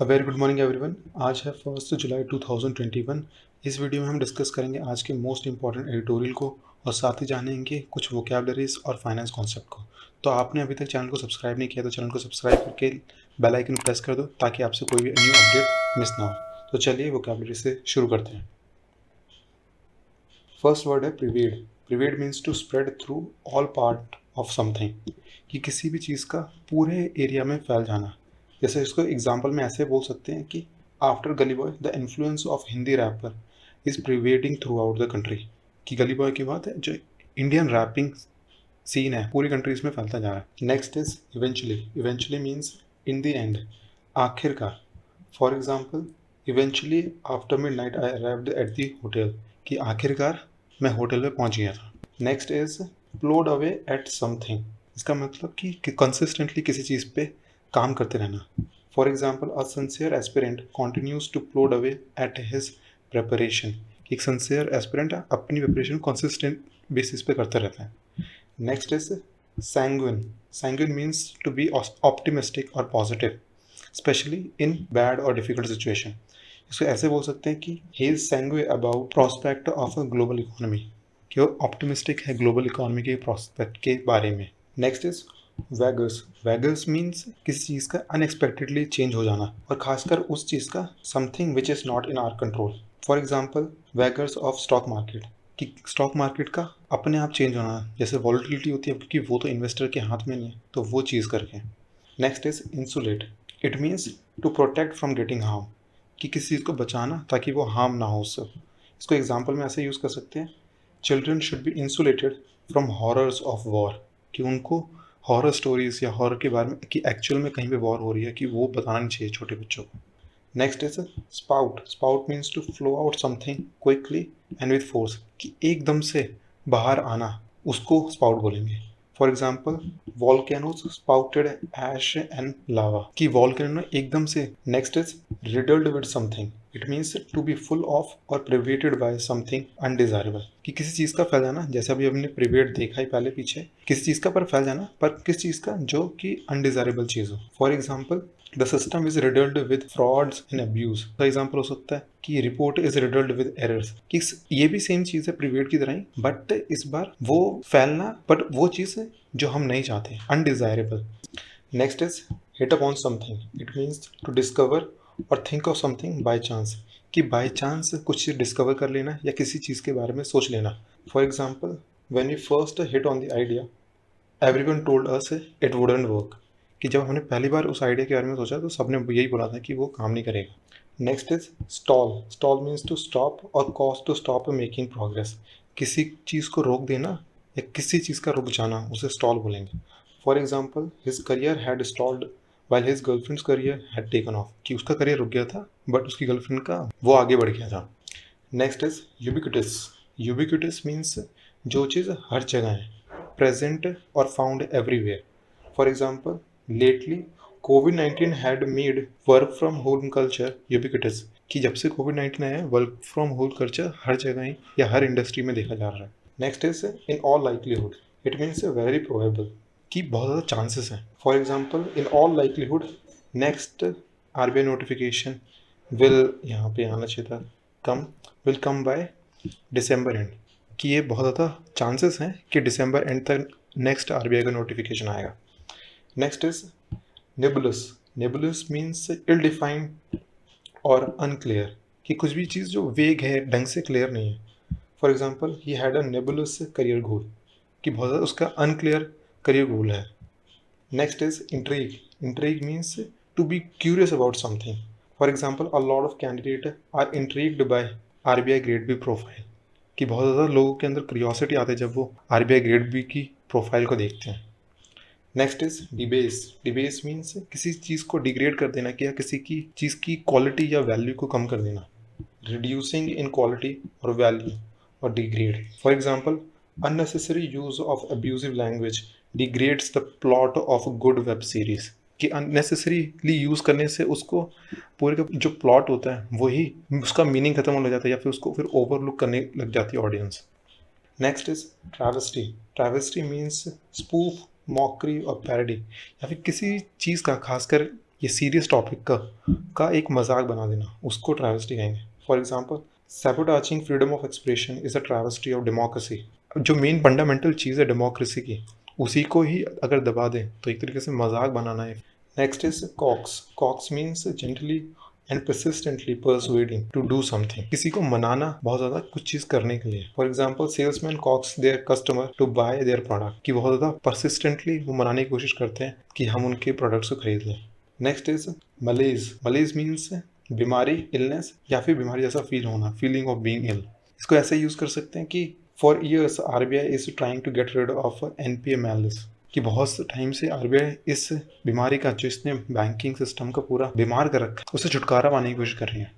Very good morning everyone. आज है 1 जुलाई 2021। इस वीडियो में हम डिस्कस करेंगे आज के मोस्ट इंपॉर्टेंट एडिटोरियल को और साथ ही जानेंगे कुछ वोकैबलरीज और फाइनेंस कॉन्सेप्ट को। तो आपने अभी तक चैनल को सब्सक्राइब नहीं किया तो चैनल को सब्सक्राइब करके बेल आइकन प्रेस कर दो ताकि आपसे कोई भी न्यू अपडेट मिस ना हो। तो चलिए वोकैबलरी से शुरू करते हैं। फर्स्ट वर्ड है pervade. Pervade means to spread through all part of something, कि किसी भी चीज़ का पूरे एरिया में फैल जाना। जैसे इसको एग्जांपल में ऐसे बोल सकते हैं कि after Gully Boy the influence of Hindi rapper is pervading throughout the country. कि गली बॉय की बात है, जो इंडियन रैपिंग सीन है पूरी कंट्रीज में फैलता जा रहा है। Next is eventually. Eventually means in the end, आखिरकार। For example, eventually after midnight I arrived at the hotel. कि आखिरकार मैं होटल में पहुंच गया था। Next is plod away at something. इसका मतलब कि कंसिस्टेंटली किसी चीज़ पे काम करते रहना। For example, a sincere aspirant continues to plod away at his preparation. एक सिंसियर एस्पिरेंट अपनी प्रिपरेशन कंसिस्टेंट बेसिस पे करता रहता है। Next is sanguine. Sanguine means to be optimistic और पॉजिटिव, स्पेशली इन बैड और डिफिकल्ट सिचुएशन। इसको ऐसे बोल सकते हैं कि he is sanguine about prospect of a global economy, कि वो ऑप्टिमिस्टिक है ग्लोबल इकोनॉमी के प्रोस्पेक्ट के बारे में। Next is vagaries. Vagaries means किसी चीज़ का अनएक्सपेक्टेडली चेंज हो जाना, और खासकर उस चीज़ का something which is not in our control. For example, vagaries of stock market, कि स्टॉक मार्केट का अपने आप चेंज होना, जैसे वॉलिटिलिटी होती है, क्योंकि वो तो इन्वेस्टर के हाथ में नहीं है, तो वो चीज़ करके। Next is insulate. It means to protect from getting harm, कि किसी चीज़ को बचाना ताकि वो हार्म ना हो उससे। इसको एग्जाम्पल में ऐसे यूज़ कर सकते हैं, children should be insulated from horrors of war, कि उनको हॉरर स्टोरीज या हॉरर के बारे में कि एक्चुअल में कहीं पे वॉर हो रही है कि वो बताना नहीं चाहिए छोटे बच्चों को। Next is spout. Spout means to flow out something quickly and with force, कि एकदम से बाहर आना, उसको स्पाउट बोलेंगे। For example, volcanoes spouted ash and lava, कि वॉल्केनो एकदम से। Next is riddled with something. It means to be full of और प्रिवेटेड बाय समथिंग अनडिजायरेबल, कि किसी चीज़ का फैल जाना, जैसे अभी हमने प्रिवेट देखा ही पहले पीछे, किसी चीज़ का पर फैल जाना, पर किस चीज़ का, जो कि अनडिजायरेबल चीज़ हो। For example, the system is riddled with frauds and abuse. का एग्जाम्पल हो सकता है कि report is riddled with errors, कि ये भी सेम चीज़ है प्रिवेट की तरह ही, बट इस बार वो फैलना, बट वो चीज़ है जो हम नहीं चाहते, undesirable. Next is hit upon something. It means to discover और think of something by chance, कि बाय चांस कुछ चीज़ डिस्कवर कर लेना या किसी चीज़ के बारे में सोच लेना। For example, when we first hit on the idea everyone told us it wouldn't work, कि जब हमने पहली बार उस आइडिया के बारे में सोचा तो सबने यही बोला था कि वो काम नहीं करेगा। Next is stall. Stall means to stop और cause to stop making progress, किसी चीज़ को रोक देना या किसी चीज़ का रुक जाना, उसे स्टॉल बोलेंगे। For example, his career had stalled while his girlfriends career had taken of, कि उसका करियर रुक गया था बट उसकी गर्लफ्रेंड का वो आगे बढ़ गया था। Next is ubiquitous. Ubiquitous means जो चीज़ हर जगह है, प्रेजेंट और found everywhere. For example, lately covid had made work from home culture ubiquitous, कि जब से कोविड-19 आया है वर्क फ्रॉम होम कल्चर हर जगह ही या हर इंडस्ट्री में देखा जा रहा है। Next is in all likelihood. It means very probable, कि बहुत ज़्यादा चांसेस हैं। For example, in all likelihood next RBI notification will, यहाँ पे आना चाहिए था, come, will come by December end, कि ये बहुत ज़्यादा चांसेस हैं कि दिसंबर एंड तक नेक्स्ट आरबीआई का नोटिफिकेशन आएगा। Next is nebulous. Nebulous means ill defined और अनक्लियर, कि कुछ भी चीज़ जो वेग है, ढंग से क्लियर नहीं है। For example, he had a nebulous career goal, कि बहुत ज़्यादा उसका अनक्लियर करियर गोल है। Next is intrigue. Intrigue means to be curious about something. For example, a lot of candidate are intrigued by RBI grade B profile, कि बहुत ज़्यादा लोगों के अंदर क्यूरियोसिटी आती है जब वो आरबीआई ग्रेड बी की प्रोफाइल को देखते हैं। Next is debase. Debase means किसी चीज़ को डिग्रेड कर देना, कि या किसी की चीज़ की क्वालिटी या वैल्यू को कम कर देना, रिड्यूसिंग इन क्वालिटी और वैल्यू और degrade. For example, unnecessary use of abusive language degrades the plot of good web series, कि अननेसेसरीली यूज़ करने से उसको पूरे का जो प्लॉट होता है वही उसका मीनिंग खत्म होने लग जाता है, या फिर उसको फिर ओवरलुक करने लग जाती है audience. Next is travesty. Travesty means spoof, mockery और पैरडी, या फिर किसी चीज़ का, खासकर ये सीरियस टॉपिक का एक मजाक बना देना, उसको ट्रैवेस्टी कहेंगे। For example, sabotaging freedom of expression is a travesty of democracy। जो मेन फंडामेंटल चीज़ है डेमोक्रेसी की, उसी को ही अगर दबा दें तो एक तरीके से मजाक बनाना है। Next is coax. Coax means gently and persistently persuading to do something। किसी को मनाना बहुत ज़्यादा कुछ चीज़ करने के लिए। For example, salesman coax their customer to buy their product, कि बहुत ज़्यादा persistently वो मनाने की कोशिश करते हैं कि हम उनके प्रोडक्ट्स को खरीद लें। Next is मलेज। मलेज मीन्स बीमारी, इलनेस, या फिर बीमारी जैसा फील होना, फीलिंग ऑफ बीइंग इल। इसको ऐसे यूज़ कर सकते हैं कि for years RBI is trying to get rid of NPA malaise, कि बहुत टाइम से आरबीआई इस बीमारी का, जो इसने बैंकिंग सिस्टम को पूरा बीमार कर रखा है, उससे छुटकारा पाने की कोशिश कर रही है।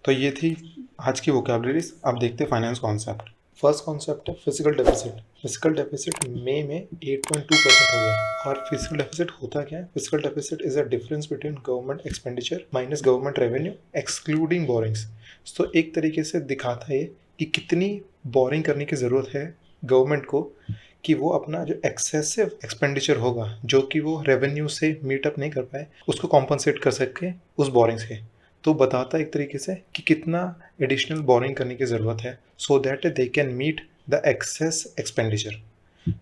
तो ये थी आज की वोकैबुलरीज। अब देखते हैं फाइनेंस कॉन्सेप्ट। फर्स्ट कॉन्सेप्ट है फिजिकल डेफिसिट। फिजिकल डेफिसिट मई में 8.2% हो गया। और फिजिकल डेफिसिट होता क्या है? Physical deficit is a difference between government expenditure minus government revenue excluding borings. तो एक तरीके से दिखाता है कि कितनी बोरिंग करने की ज़रूरत है गवर्नमेंट को, कि वो अपना जो एक्सेसिव एक्सपेंडिचर होगा, जो कि वो रेवेन्यू से मीटअप नहीं कर पाए, उसको कॉम्पनसेट कर सके उस बोरिंग से। तो बताता है एक तरीके से कि कितना एडिशनल बोरिंग करने की ज़रूरत है, so that they can meet the excess expenditure.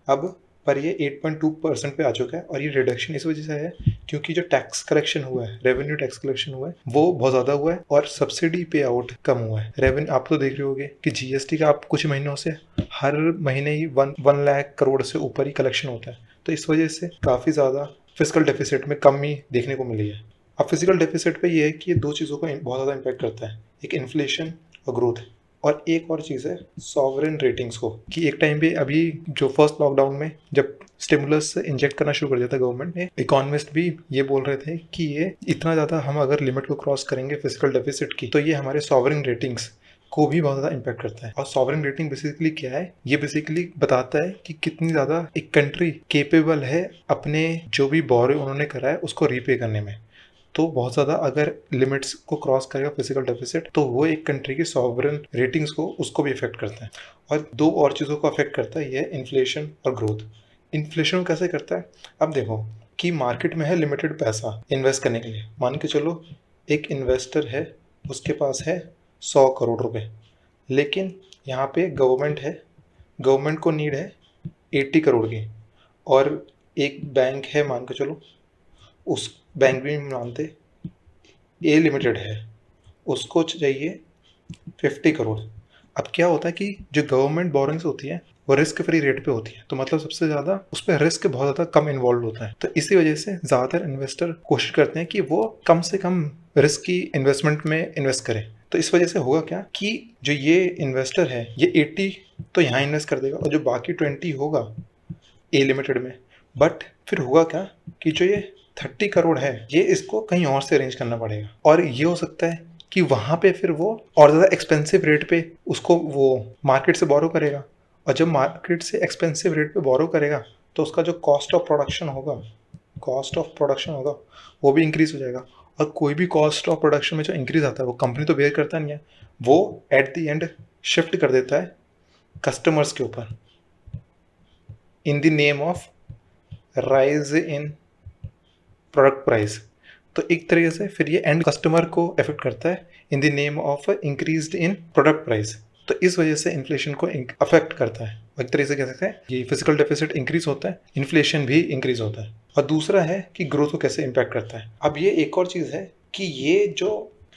अब पर ये 8.2% पे आ चुका है, और ये रिडक्शन इस वजह से है क्योंकि जो टैक्स कलेक्शन हुआ है, रेवेन्यू टैक्स कलेक्शन हुआ है, वो बहुत ज़्यादा हुआ है, और सब्सिडी पे आउट कम हुआ है। रेवेन्यू आप तो देख रहे होगे कि जीएसटी का आप कुछ महीनों से हर महीने ही 1 लाख करोड़ से ऊपर ही कलेक्शन होता है। तो इस वजह से काफ़ी ज़्यादा फिजिकल डेफिसिट में कमी देखने को मिली है। अब फिजिकल डेफिसिट पे ये है कि ये दो चीज़ों को बहुत ज़्यादा इम्पैक्ट करता है, एक इन्फ्लेशन और ग्रोथ, और एक और चीज़ है सॉवरेन रेटिंग्स को। कि एक टाइम पे अभी जो फर्स्ट लॉकडाउन में जब स्टिमुलस इंजेक्ट करना शुरू कर दिया था गवर्नमेंट ने, इकोनॉमिस्ट भी ये बोल रहे थे कि ये इतना ज़्यादा हम अगर लिमिट को क्रॉस करेंगे फिजिकल डेफिसिट की, तो ये हमारे सॉवरेन रेटिंग्स को भी बहुत ज़्यादा इम्पैक्ट करता है। और सॉवरेन रेटिंग बेसिकली क्या है? ये बेसिकली बताता है कि कितनी ज़्यादा एक कंट्री केपेबल है अपने जो भी बोरो उन्होंने करा है उसको रीपे करने में। तो बहुत ज़्यादा अगर लिमिट्स को क्रॉस करेगा फिजिकल डेफिसिट, तो वो एक कंट्री की सॉवरेन रेटिंग्स को, उसको भी इफेक्ट करता है। और दो और चीज़ों को अफेक्ट करता है, ये इन्फ्लेशन और ग्रोथ। इन्फ्लेशन कैसे करता है? अब देखो कि मार्केट में है लिमिटेड पैसा इन्वेस्ट करने के लिए। मान के चलो एक इन्वेस्टर है, उसके पास है 100 करोड़ रुपए, लेकिन यहाँ पे गवर्नमेंट है, गवर्नमेंट को नीड है 80 करोड़ की, और एक बैंक है मान के चलो, उस बैंक भी मानते ए लिमिटेड है, उसको चाहिए 50 करोड़। अब क्या होता है कि जो गवर्नमेंट बोरिंग्स होती है वो रिस्क फ्री रेट पे होती है, तो मतलब सबसे ज़्यादा उस पर रिस्क बहुत ज़्यादा कम इन्वॉल्व होता है। तो इसी वजह से ज़्यादातर इन्वेस्टर कोशिश करते हैं कि वो कम से कम रिस्क की इन्वेस्टमेंट में इन्वेस्ट करें। तो इस वजह से होगा क्या कि जो ये इन्वेस्टर है ये 80 तो यहाँ इन्वेस्ट कर देगा, और जो बाकी 20 होगा ए लिमिटेड में। बट फिर होगा क्या कि जो ये 30 करोड़ है, ये इसको कहीं और से अरेंज करना पड़ेगा, और ये हो सकता है कि वहाँ पे फिर वो और ज़्यादा एक्सपेंसिव रेट पे उसको वो मार्केट से बोरो करेगा, और जब मार्केट से एक्सपेंसिव रेट पे बोरो करेगा तो उसका जो कॉस्ट ऑफ प्रोडक्शन होगा वो भी इंक्रीज हो जाएगा। और कोई भी कॉस्ट ऑफ प्रोडक्शन में जो इंक्रीज आता है वो कंपनी तो बेयर करता नहीं है, वो एट द एंड शिफ्ट कर देता है कस्टमर्स के ऊपर, in the name of rise in product price. तो एक तरीके से फिर ये एंड कस्टमर को इफेक्ट करता है in the name of increased in product price. तो इस वजह से इन्फ्लेशन को अफेक्ट करता है। एक तरीके से कह सकते हैं ये फिजिकल डेफिसिट इंक्रीज होता है, इन्फ्लेशन भी इंक्रीज होता है। और दूसरा है कि ग्रोथ को कैसे इम्पैक्ट करता है। अब ये एक और चीज़ है कि ये जो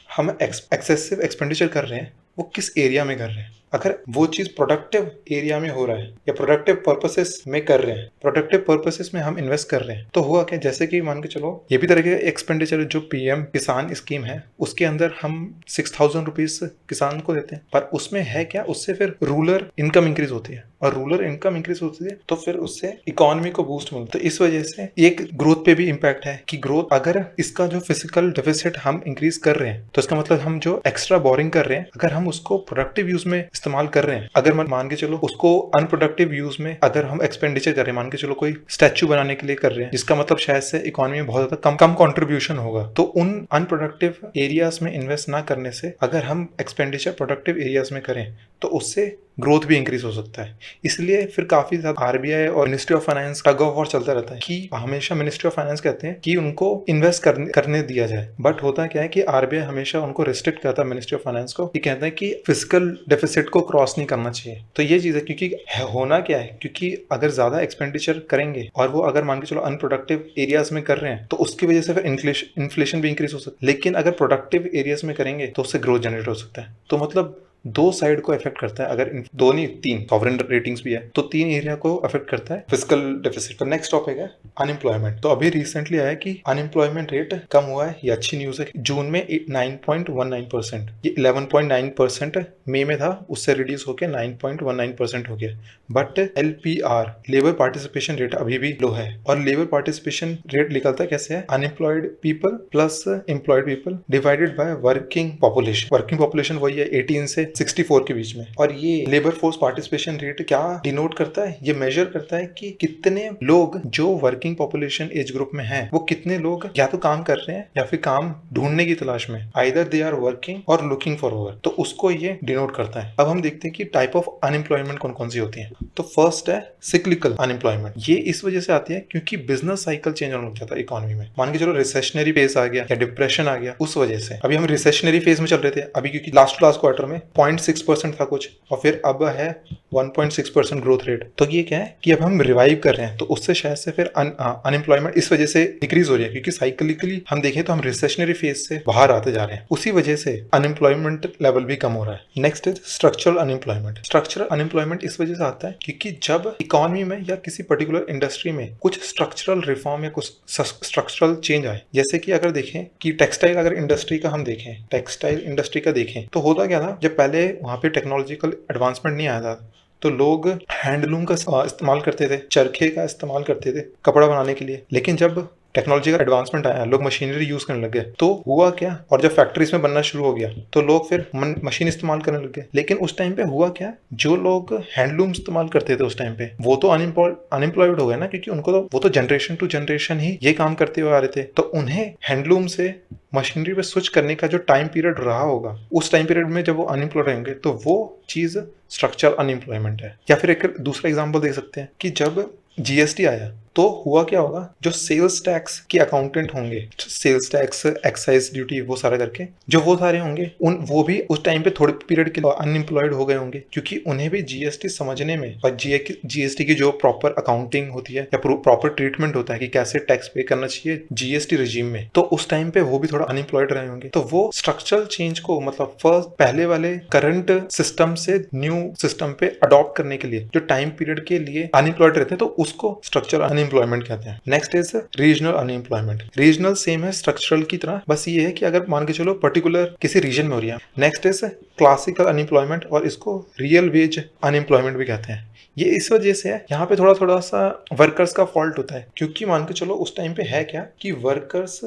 हम एक्सेसिव एक्सपेंडिचर कर रहे हैं वो किस एरिया में कर रहे हैं। अगर वो चीज़ प्रोडक्टिव एरिया में हो रहा है या प्रोडक्टिव पर्पसेस में कर रहे हैं, प्रोडक्टिव पर्पसेस में हम इन्वेस्ट कर रहे हैं, तो हुआ क्या, जैसे कि मान के चलो ये भी तरह के एक्सपेंडिचर जो पीएम किसान स्कीम है उसके अंदर हम 6,000 रुपीज किसान को देते हैं, पर उसमें है क्या, उससे फिर रूरल इनकम इंक्रीज होती है, और रूरल इनकम इंक्रीज होती है तो फिर उससे इकोनॉमी को बूस्ट मिलता है। तो इस वजह से एक ग्रोथ पे भी इम्पैक्ट है कि ग्रोथ, अगर इसका जो फिजिकल डेफिसिट हम इंक्रीज कर रहे हैं तो इसका मतलब हम जो एक्स्ट्रा बोरिंग कर रहे हैं अगर हम उसको प्रोडक्टिव यूज में इस्तेमाल कर रहे हैं, अगर मान के चलो उसको अनप्रोडक्टिव यूज में अगर हम एक्सपेंडिचर कर रहे हैं, मान के चलो कोई स्टैचू बनाने के लिए कर रहे हैं, जिसका मतलब शायद से इकोनॉमी में बहुत ज्यादा कम कंट्रीब्यूशन होगा, तो उन अनप्रोडक्टिव एरियाज में इन्वेस्ट ना करने से अगर हम एक्सपेंडिचर प्रोडक्टिव एरियाज में करें तो उससे ग्रोथ भी इंक्रीज हो सकता है। इसलिए फिर काफी ज्यादा आरबीआई और ministry of finance tug of war चलता रहता है कि हमेशा मिनिस्ट्री ऑफ फाइनेंस कहते हैं कि उनको इन्वेस्ट करने दिया जाए, बट होता क्या है कि आरबीआई हमेशा उनको रिस्ट्रिक्ट करता है मिनिस्ट्री ऑफ फाइनेंस को, कि कहते हैं कि फिजिकल डेफिसिट को क्रॉस नहीं करना चाहिए। तो ये चीज है, क्योंकि होना क्या है, क्योंकि अगर ज्यादा एक्सपेंडिचर करेंगे और वो अगर मान के चलो अनप्रोडक्टिव एरियाज में कर रहे हैं तो उसकी वजह से फिर इन्फ्लेशन भी इंक्रीज हो सकता है। लेकिन अगर प्रोडक्टिव एरियाज में करेंगे तो उससे ग्रोथ जनरेट हो सकता है। तो मतलब दो साइड को इफेक्ट करता है, अगर दो नहीं तीन सॉवरेन रेटिंग्स भी है तो तीन एरिया को अफेक्ट करता है फिजिकल डेफिसिट। तो नेक्स्ट टॉपिक है अनएम्प्लॉयमेंट। तो अभी रिसेंटली आया कि अनएम्प्लॉयमेंट रेट कम हुआ है, ये अच्छी न्यूज है। जून में 9.19%, ये 11.9% मई में था, उससे रिड्यूस होकर 9.19% हो गया। But LPR labour participation rate अभी भी लो है, और लेबर पार्टिसिपेशन रेट निकलता कैसे है, unemployed people plus employed people divided by working population. Working population वही है 18 से 64 के बीच में। और ये लेबर फोर्स पार्टिसिपेशन रेट क्या डिनोट करता है, ये मेजर करता है कि कितने लोग जो वर्किंग पॉपुलेशन एज ग्रुप में हैं वो कितने लोग या तो काम कर रहे हैं या फिर काम ढूंढने की तलाश में, आइदर दे आर वर्किंग और लुकिंग फॉर वर्क। तो उसको ये डिनोट करता है। अब हम देखते हैं कि टाइप ऑफ अनएम्प्लॉयमेंट कौन कौन सी होती है। तो फर्स्ट है सिक्लिकल अनएम्प्लॉयमेंट। ये इस वजह से आती है क्योंकि बिजनेस साइकिल चेंज होने लग जाता है इकोनॉमी में। मान के चलो रिसेशनरी फेज आ गया या डिप्रेशन आ गया, उस वजह से अभी हम रिसेशनरी फेज में चल रहे थे अभी, क्योंकि लास्ट क्वार्टर में 0.6% था कुछ, और फिर अब है 1.6% ग्रोथ रेट। तो ये क्या है कि अब हम रिवाइव कर रहे हैं, तो उससे शायद से फिर अनएम्प्लॉयमेंट इस वजह से डिक्रीज हो रही है, क्योंकि साइक्लिकली हम देखें तो हम रिसेशनरी फेज से बाहर आते जा रहे हैं, उसी वजह से अनएम्प्लॉयमेंट लेवल भी कम हो रहा है। Next is structural unemployment. Structural unemployment इस वजह से आता है क्योंकि जब इकोनॉमी में या किसी पर्टिकुलर इंडस्ट्री में कुछ स्ट्रक्चरल रिफॉर्म या कुछ स्ट्रक्चरल चेंज आए, जैसे कि अगर देखें कि टेक्सटाइल अगर इंडस्ट्री का हम देखें, टेक्सटाइल इंडस्ट्री का देखें तो होता क्या था, जब पहले वहां पे टेक्नोलॉजिकल एडवांसमेंट नहीं आया था तो लोग हैंडलूम का इस्तेमाल करते थे, चरखे का इस्तेमाल करते थे कपड़ा बनाने के लिए। लेकिन जब टेक्नोलॉजी का एडवांसमेंट आया, लोग मशीनरी यूज करने लग गए, तो हुआ क्या, और जब फैक्ट्रीज में बनना शुरू हो गया तो लोग फिर मशीन इस्तेमाल करने लग गए। लेकिन उस टाइम पे हुआ क्या, जो लोग हैंडलूम इस्तेमाल करते थे उस टाइम पे वो तो अनएम्प्लॉयड हो गए ना, क्योंकि उनको तो वो तो जनरेशन टू जनरेशन ही ये काम करते हुए आ रहे थे। तो उन्हें हैंडलूम से मशीनरी पे स्विच करने का जो टाइम पीरियड रहा होगा, उस टाइम पीरियड में जब वो अनएम्प्लॉयड रहेंगे तो वो चीज स्ट्रक्चरल अनएम्प्लॉयमेंट है। या फिर एक दूसरा एग्जांपल दे सकते हैं कि जब जीएसटी आया तो हुआ क्या होगा, जो सेल्स टैक्स के अकाउंटेंट होंगे, सेल्स टैक्स, एक्साइज ड्यूटी, वो सारा करके जो वो सारे होंगे वो भी उस टाइम पे थोड़े पीरियड के लिए अनएम्प्लॉयड हो गए होंगे, क्योंकि उन्हें भी जीएसटी समझने में और जीएसटी की जो प्रॉपर अकाउंटिंग होती है या प्रॉपर ट्रीटमेंट होता है कि कैसे टैक्स पे करना चाहिए जीएसटी रिजीम में, तो उस टाइम पे वो भी थोड़ा अनएम्प्लॉयड रहे होंगे। तो वो स्ट्रक्चरल चेंज को, मतलब फर्स्ट पहले वाले करंट सिस्टम से न्यू सिस्टम पे अडॉप्ट करने के लिए जो टाइम पीरियड के लिए अनएम्प्लॉयड रहते हैं, तो उसको स्ट्रक्चरल अनएम्प्लॉयमेंट कहते हैं। Next is regional unemployment. Regional same है स्ट्रक्चरल की तरह, बस ये है कि अगर मान के चलो पर्टिकुलर किसी रीजन में हो रही है। नेक्स्ट इज क्लासिकल अनएम्प्लॉयमेंट, और इसको रियल वेज अनएम्प्लॉयमेंट भी कहते हैं। ये इस वजह से है, यहाँ पे थोड़ा सा वर्कर्स का फॉल्ट होता है, क्योंकि मान के चलो उस टाइम पे है क्या कि वर्कर्स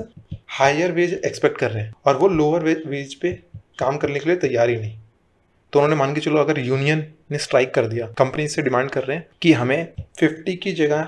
हायर वेज एक्सपेक्ट कर रहे हैं और वो लोअर वेज पे काम करने के लिए तैयार ही नहीं। तो उन्होंने मान के चलो अगर यूनियन ने स्ट्राइक कर दिया, कंपनी से डिमांड कर रहे हैं कि हमें 50 की जगह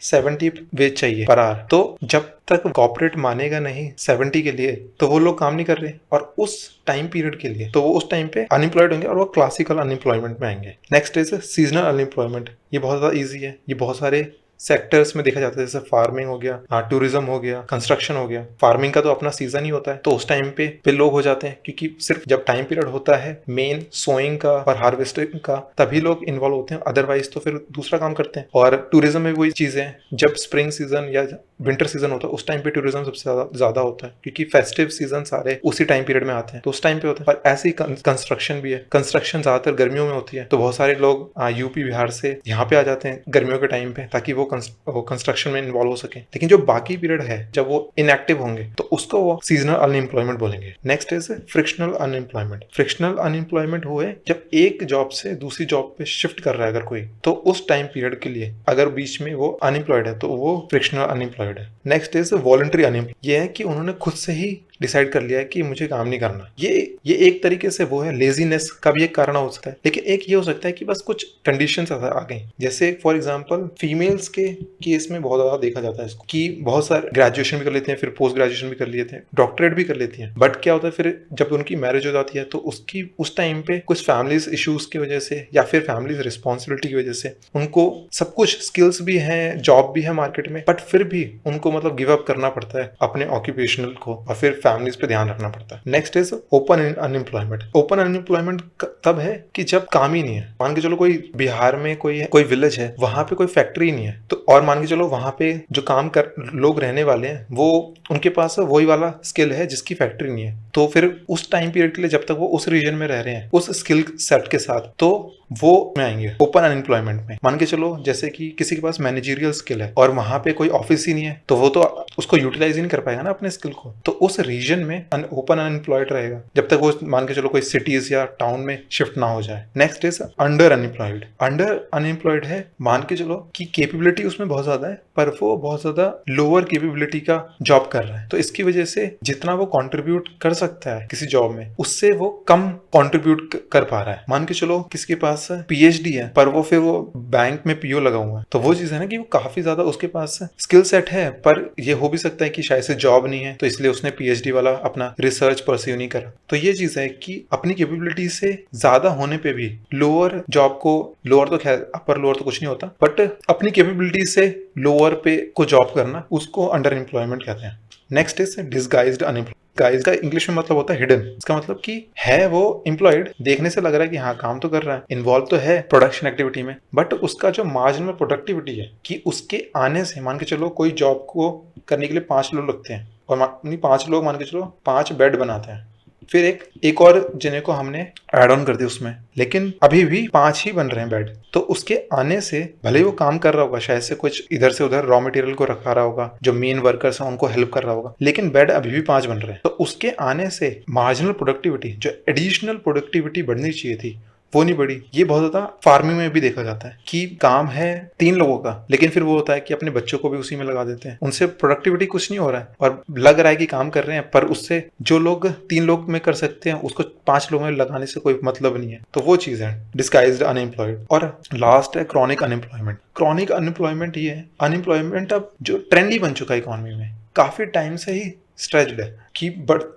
70 वेज चाहिए पर आवर, तो जब तक कॉर्पोरेट मानेगा नहीं 70 के लिए तो वो लोग काम नहीं कर रहे, और उस टाइम पीरियड के लिए तो वो उस टाइम पे अनएम्प्लॉयड होंगे और वो क्लासिकल अनएम्प्लॉयमेंट में आएंगे। Next is seasonal unemployment. ये बहुत ज्यादा ईजी है, ये बहुत सारे सेक्टर्स में देखा जाता है, जैसे फार्मिंग हो गया, टूरिज्म हो गया, कंस्ट्रक्शन हो गया। फार्मिंग का तो अपना सीजन ही होता है, तो उस टाइम पे लोग हो जाते हैं, क्योंकि सिर्फ जब टाइम पीरियड होता है मेन सोइंग का और हार्वेस्टिंग का तभी लोग इन्वॉल्व होते हैं, अदरवाइज तो फिर दूसरा काम करते हैं। और टूरिज्म में वही चीजें हैं, जब स्प्रिंग सीजन या विंटर सीजन होता है उस टाइम पे टूरिज्म सबसे ज्यादा होता है, क्योंकि फेस्टिव सीजन सारे उसी टाइम पीरियड में आते हैं, तो उस टाइम पे होता है। और ऐसे ही कंस्ट्रक्शन भी है, कंस्ट्रक्शन ज्यादातर गर्मियों में होती है, तो बहुत सारे लोग यूपी बिहार से यहाँ पे आ जाते हैं गर्मियों के टाइम पे, ताकि वो कंस्ट्रक्शन में इन्वॉल्व हो सके। लेकिन जो बाकी पीरियड है जब वो इनएक्टिव होंगे तो उसको वो सीजनल अनएम्प्लॉयमेंट बोलेंगे। Next is frictional unemployment. Frictional unemployment वो है जब एक जॉब से दूसरी जॉब पे शिफ्ट कर रहा है अगर कोई, तो उस टाइम पीरियड के लिए अगर बीच में वो अनएम्प्लॉयड है तो वो फ्रिक्शनल अनएम्प्लॉयड है। Next is voluntary unemployed. ये है कि उन्होंने खुद से ही डिसाइड कर लिया है कि मुझे काम नहीं करना। ये एक तरीके से वो है, लेजीनेस का भी एक कारण हो सकता है। लेकिन एक ये हो सकता है कि बस कुछ कंडीशंस आ गई, जैसे फॉर एग्जांपल फीमेल्स के केस में बहुत ज्यादा देखा जाता है इसको कि बहुत सारे ग्रेजुएशन भी कर लेते हैं, फिर पोस्ट ग्रेजुएशन भी कर लेते हैं, डॉक्टरेट भी कर लेती हैं, बट क्या होता है फिर जब उनकी मैरिज हो जाती है तो उसकी उस टाइम पे कुछ फैमिलीज इश्यूज की वजह से या फिर फैमिलीज रिस्पॉन्सिबिलिटी की वजह से उनको सब कुछ स्किल्स भी हैं, जॉब भी है मार्केट में, बट फिर भी उनको मतलब गिव अप करना पड़ता है अपने ऑक्यूपेशनल को और फिर फैमिलीज पे ध्यान रखना पड़ता है। Next is open unemployment. Open unemployment तब है कि जब काम ही नहीं है। मान के चलो कोई बिहार में कोई विलेज है, वहां पे कोई फैक्ट्री नहीं है, तो और मान के चलो वहां पे जो काम कर लोग रहने वाले हैं वो उनके पास वही वाला स्किल है जिसकी फैक्ट्री नहीं है, तो फिर उस टाइम पीरियड के लिए जब तक वो उस रीजन में रह रहे हैं उस स्किल सेट के साथ, तो वो में आएंगे ओपन अनएम्प्लॉयमेंट में। मान के चलो जैसे कि किसी के पास मैनेजरियल स्किल है और वहां पे कोई ऑफिस ही नहीं है, तो वो तो उसको यूटिलाइज ही नहीं कर पाएगा ना अपने स्किल को, तो उस रीजन में ओपन अनएम्प्लॉयड रहेगा जब तक वो मान के चलो कोई सिटीज या टाउन में शिफ्ट ना हो जाए। Next is under unemployed. Under unemployed है मान के चलो कि कैपेबिलिटी उसमें बहुत ज्यादा है पर वो बहुत ज्यादा लोअर कैपेबिलिटी का जॉब कर रहा है, तो इसकी वजह से जितना वो कंट्रीब्यूट कर सकता है किसी जॉब में उससे वो कम कंट्रीब्यूट कर पा रहा है। मान के चलो किसके पास पीएचडी है पर वो फिर वो बैंक में पीओ लगा हुआ है, तो वो चीज है ना कि वो काफी ज्यादा उसके पास स्किल सेट है, पर ये हो भी सकता है कि शायद से जॉब नहीं है तो इसलिए उसने पीएचडी वाला अपना रिसर्च परस्यू नहीं करा। तो ये चीज है कि अपनी कैपेबिलिटी से ज्यादा होने पे भी लोअर जॉब को, लोअर तो खैर अपर लोअर तो कुछ नहीं होता, बट अपनी कैपेबिलिटी से लोअर पे को जॉब करना उसको अंडर एम्प्लॉयमेंट कहते हैं। Next is disguised unemployed. Guys का इंग्लिश में मतलब होता है हिडन। इसका मतलब कि है वो एम्प्लॉयड, देखने से लग रहा है कि हाँ काम तो कर रहा है, इन्वॉल्व तो है प्रोडक्शन एक्टिविटी में, बट उसका जो मार्जिनल प्रोडक्टिविटी है कि उसके आने से मान के चलो कोई जॉब को करने के लिए 5 लोग लगते हैं और 5 लोग मान के चलो 5 बेड बनाते हैं, फिर एक और जने को हमने ऐड ऑन कर दिया उसमें, लेकिन अभी भी 5 ही बन रहे हैं बेड। तो उसके आने से भले ही वो काम कर रहा होगा, शायद से कुछ इधर से उधर रॉ मटेरियल को रखा रहा होगा, जो मेन वर्कर्स हैं उनको हेल्प कर रहा होगा, लेकिन बेड अभी भी 5 बन रहे हैं। तो उसके आने से मार्जिनल प्रोडक्टिविटी, जो एडिशनल प्रोडक्टिविटी बढ़नी चाहिए थी वो नहीं बढ़ी। ये बहुत ज्यादा फार्मिंग में भी देखा जाता है कि काम है 3 लोगों का, लेकिन फिर वो होता है कि अपने बच्चों को भी उसी में लगा देते हैं, उनसे प्रोडक्टिविटी कुछ नहीं हो रहा है और लग रहा है कि काम कर रहे हैं, पर उससे जो लोग 3 लोग में कर सकते हैं उसको 5 लोगों में लगाने से कोई मतलब नहीं है। तो वो चीज है डिस्गाइज्ड अनएम्प्लॉयड। और लास्ट है क्रॉनिक अनएम्प्लॉयमेंट। क्रॉनिक अनएम्प्लॉयमेंट ये है, अनएम्प्लॉयमेंट अब जो ट्रेंड ही बन चुका है इकोनॉमी में, काफी टाइम से ही स्ट्रेच्ड है कि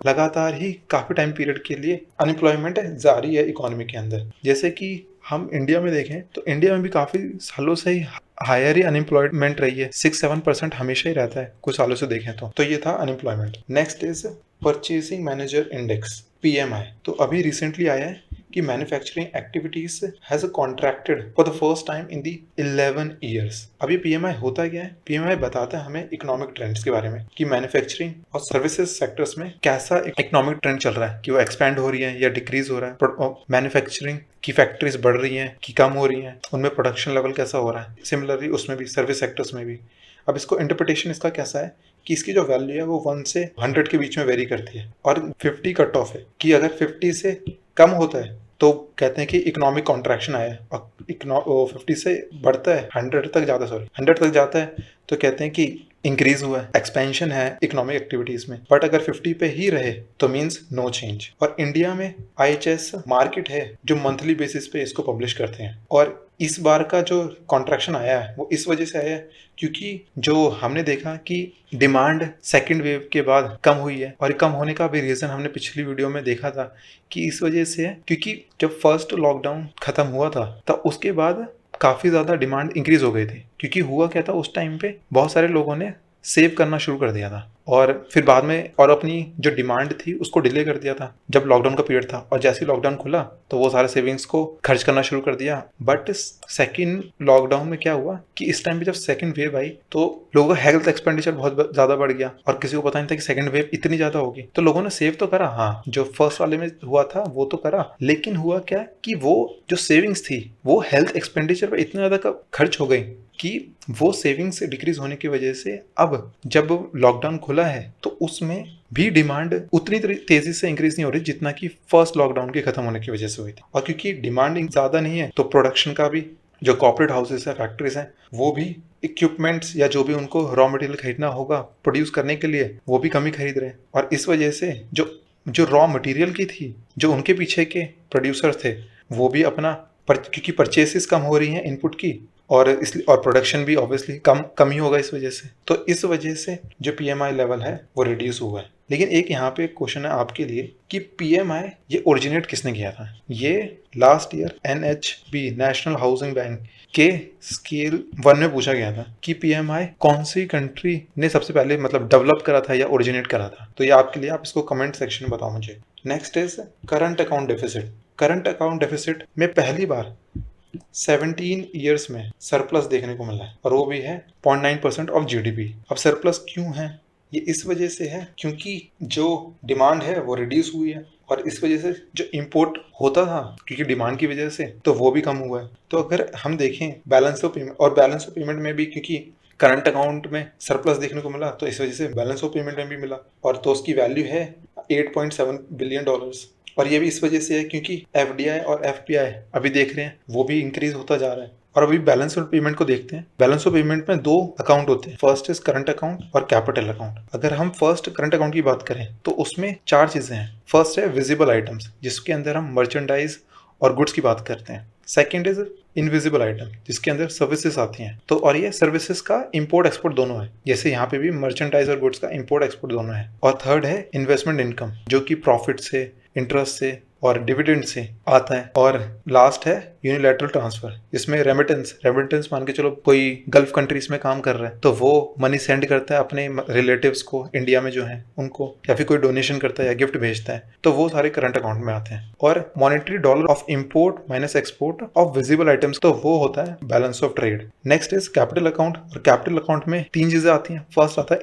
लगातार ही काफी टाइम पीरियड के लिए अनएम्प्लॉयमेंट जारी है इकोनॉमी के अंदर। जैसे कि हम इंडिया में देखें तो इंडिया में भी काफी सालों से ही हायर ही अनएम्प्लॉयमेंट रही है, 6-7% हमेशा ही रहता है कुछ सालों से देखें तो ये था unemployment. Next is purchasing manager index, PMI। तो अभी रिसेंटली आया है कि manufacturing activities has contracted for the first time in the 11 years. अभी PMI होता क्या है? PMI बताता है हमें इकोनॉमिक ट्रेंड्स के बारे में कि मैन्युफैक्चरिंग और सर्विसेज सेक्टर्स में कैसा इकोनॉमिक ट्रेंड चल रहा है, कि वो एक्सपैंड हो रही है या डिक्रीज हो रहा है, मैन्युफैक्चरिंग की फैक्ट्रीज बढ़ रही हैं कि कम हो रही हैं, उनमें प्रोडक्शन लेवल कैसा हो रहा है। सिमिलरली उसमें भी सर्विस सेक्टर्स में भी। अब इसको इंटरप्रिटेशन इसका कैसा है कि इसकी जो वैल्यू है वो 1 से 100 के बीच में वेरी करती है और 50 कट ऑफ है कि अगर 50 से कम होता है तो कहते हैं कि इकोनॉमिक कॉन्ट्रैक्शन आया है, और 50 से बढ़ता है 100 तक जाता है, 100 तक जाता है तो कहते हैं कि इंक्रीज हुआ है, एक्सपेंशन है इकोनॉमिक एक्टिविटीज में। बट अगर 50 पे ही रहे तो मींस नो चेंज। और इंडिया में IHS मार्केट है जो मंथली बेसिस पे इसको पब्लिश करते हैं, और इस बार का जो कॉन्ट्रैक्शन आया है वो इस वजह से आया है क्योंकि जो हमने देखा कि डिमांड सेकेंड वेव के बाद कम हुई है, और कम होने का भी रीजन हमने पिछली वीडियो में देखा था कि इस वजह से है क्योंकि जब फर्स्ट लॉकडाउन खत्म हुआ था तब उसके बाद काफी ज्यादा डिमांड इंक्रीज हो गई थी। क्योंकि हुआ क्या था, उस टाइम पे बहुत सारे लोगों ने सेव करना शुरू कर दिया था और फिर बाद में और अपनी जो डिमांड थी उसको डिले कर दिया था जब लॉकडाउन का पीरियड था, और जैसे ही लॉकडाउन खुला तो वो सारे सेविंग्स को खर्च करना शुरू कर दिया। बट सेकेंड लॉकडाउन में क्या हुआ कि इस टाइम पे जब सेकेंड वेव आई तो लोगों का हेल्थ एक्सपेंडिचर बहुत ज्यादा बढ़ गया और किसी को पता नहीं था कि सेकेंड वेव इतनी ज्यादा होगी। तो लोगों ने सेव तो करा, हाँ जो फर्स्ट वाले में हुआ था वो तो करा, लेकिन हुआ क्या कि वो जो सेविंग्स थी वो हेल्थ एक्सपेंडिचर पर इतना ज्यादा खर्च हो गई कि वो सेविंग्स डिक्रीज होने की वजह से अब जब लॉकडाउन खुला है तो उसमें भी डिमांड उतनी तेजी से इंक्रीज नहीं हो रही जितना कि फर्स्ट लॉकडाउन के खत्म होने की वजह से हुई थी। और क्योंकि डिमांड ज्यादा नहीं है तो प्रोडक्शन का भी जो कॉर्पोरेट हाउसेस हैं, फैक्ट्रीज हैं, वो भी इक्विपमेंट्स या जो भी उनको रॉ मटेरियल खरीदना होगा प्रोड्यूस करने के लिए, वो भी कम ही खरीद रहे हैं। और इस वजह से जो जो रॉ मटेरियल की थी, जो उनके पीछे के प्रोड्यूसर थे, वो भी अपना क्योंकि परचेसेस कम हो रही हैं इनपुट की, और इसलिए और प्रोडक्शन भी ऑब्वियसली कम ही होगा इस वजह से। तो इस वजह से जो पीएमआई लेवल है वो रिड्यूस हुआ है। लेकिन एक यहाँ पे क्वेश्चन है आपके लिए कि पीएमआई ये ओरिजिनेट किसने किया था? ये last year NHB, national housing bank के स्केल 1 में पूछा गया था कि पीएमआई कौन सी कंट्री ने सबसे पहले मतलब डेवलप करा था या ओरिजिनेट करा था। तो ये आपके लिए, आप इसको कमेंट सेक्शन में बताओ मुझे। Next is current account deficit. Current account deficit में पहली बार 17 ईयर्स में सरप्लस देखने को मिला है, और वो भी है 0.9% ऑफ जीडीपी। अब सरप्लस क्यों है? ये इस वजह से है क्योंकि जो डिमांड है वो रिड्यूस हुई है, और इस वजह से जो इंपोर्ट होता था क्योंकि डिमांड की वजह से, तो वो भी कम हुआ है। तो अगर हम देखें बैलेंस ऑफ पेमेंट, और बैलेंस ऑफ पेमेंट में भी क्योंकि करंट अकाउंट में सरप्लस देखने को मिला, तो इस वजह से बैलेंस ऑफ पेमेंट में भी मिला, और तो उसकी वैल्यू है $8.7 बिलियन। और ये भी इस वजह से है क्योंकि एफडीआई और एफपीआई अभी देख रहे हैं वो भी इंक्रीज होता जा रहा है। और अभी बैलेंस ऑफ पेमेंट को देखते हैं। बैलेंस ऑफ पेमेंट में 2 अकाउंट होते हैं, फर्स्ट इज करंट अकाउंट और कैपिटल अकाउंट। अगर हम फर्स्ट करंट अकाउंट की बात करें तो उसमें 4 चीजें हैं। फर्स्ट है विजिबल आइटम्स, जिसके अंदर हम मर्चेंडाइज और गुड्स की बात करते हैं। सेकेंड इज इनविजिबल आइटम, जिसके अंदर सर्विसेज आती हैं। तो और ये सर्विसेज का इंपोर्ट एक्सपोर्ट दोनों है, जैसे यहाँ पे भी मर्चेंडाइज और गुड्स का इंपोर्ट एक्सपोर्ट दोनों है। और थर्ड है इन्वेस्टमेंट इनकम, जो कि प्रॉफिट से, इंटरेस्ट से और डिविडेंड से आता है। और लास्ट है यूनिलैटरल ट्रांसफर, जिसमें रेमिटेंस मान के चलो कोई गल्फ कंट्रीज में काम कर रहा है तो वो मनी सेंड करता है अपने रिलेटिव्स को इंडिया में जो है उनको, या फिर कोई डोनेशन करता है या गिफ्ट भेजता है, तो वो सारे करंट अकाउंट में आते हैं। और monetary dollar of import minus export of visible items, तो वो होता है balance of trade. Next is capital account, और कैपिटल अकाउंट में 3 चीजें आती हैं। फर्स्ट आता है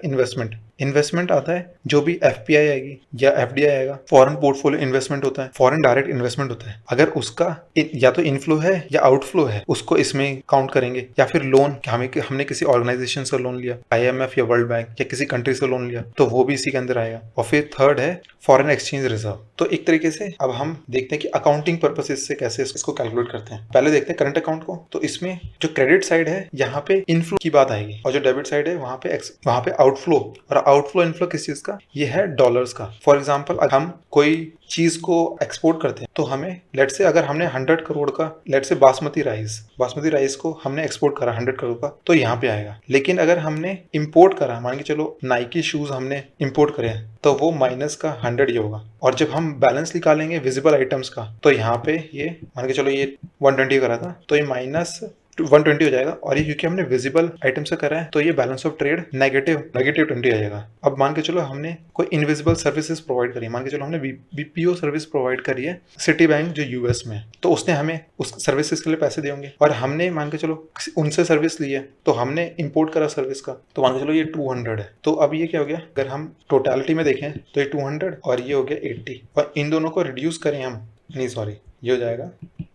इन्वेस्टमेंट आता है, जो भी एफपीआई आएगी या एफडीआई आएगा, फॉरेन पोर्टफोलियो इन्वेस्टमेंट होता है, फॉरेन डायरेक्ट इन्वेस्टमेंट होता है। अगर उसका या तो इनफ्लो है या आउटफ्लो है, उसको इसमें काउंट करेंगे। या फिर लोन, हमने किसी ऑर्गेनाइजेशन से लोन लिया, आईएमएफ या वर्ल्ड बैंक या किसी कंट्री से लोन लिया, तो वो भी इसी के अंदर आएगा। और फिर थर्ड है फॉरेन एक्सचेंज रिजर्व। तो एक तरीके से अब हम देखते हैं कि अकाउंटिंग पर्पसेस से कैसे इसको कैलकुलेट करते हैं। पहले देखते हैं करंट अकाउंट को। तो इसमें जो क्रेडिट साइड है यहाँ पे इनफ्लो की बात आएगी, और जो डेबिट साइड है वहाँ पे आउटफ्लो। और आउटफ्लो इनफ्लो किस चीज का? ये है डॉलर्स का। फॉर एग्जाम्पल हम कोई चीज को एक्सपोर्ट करते हैं तो हमें लेट से अगर हमने 100 करोड़ का लेट से बासमती राइस को हमने एक्सपोर्ट करा 100 करोड़ का, तो यहाँ पे आएगा। लेकिन अगर हमने इंपोर्ट करा, मान के चलो नाइकी शूज हमने इंपोर्ट करे हैं, तो वो माइनस का 100 ही होगा। और जब हम बैलेंस निकालेंगे विजिबल आइटम्स का, तो यहाँ पे ये मान के चलो ये 120 करा था, तो ये माइनस 120 हो जाएगा। और ये क्योंकि हमने विजिबल आइटम से करा है, तो ये बैलेंस ऑफ ट्रेड नेगेटिव 20 आ जाएगा। अब मान के चलो हमने कोई इनविजिबल सर्विसेज प्रोवाइड करी, मान के चलो हमने बीपीओ सर्विस प्रोवाइड करी है सिटी बैंक जो यूएस में, तो उसने हमें उस सर्विसेज के लिए पैसे दिए होंगे। और हमने मान के चलो उनसे सर्विस ली है, तो हमने इंपोर्ट करा सर्विस का, तो मान के चलो ये 200 है। तो अब ये क्या हो गया, अगर हम टोटलिटी में देखें तो ये 200 और ये हो गया 80, और इन दोनों को रिड्यूस करें हम, नहीं सॉरी, ये हो जाएगा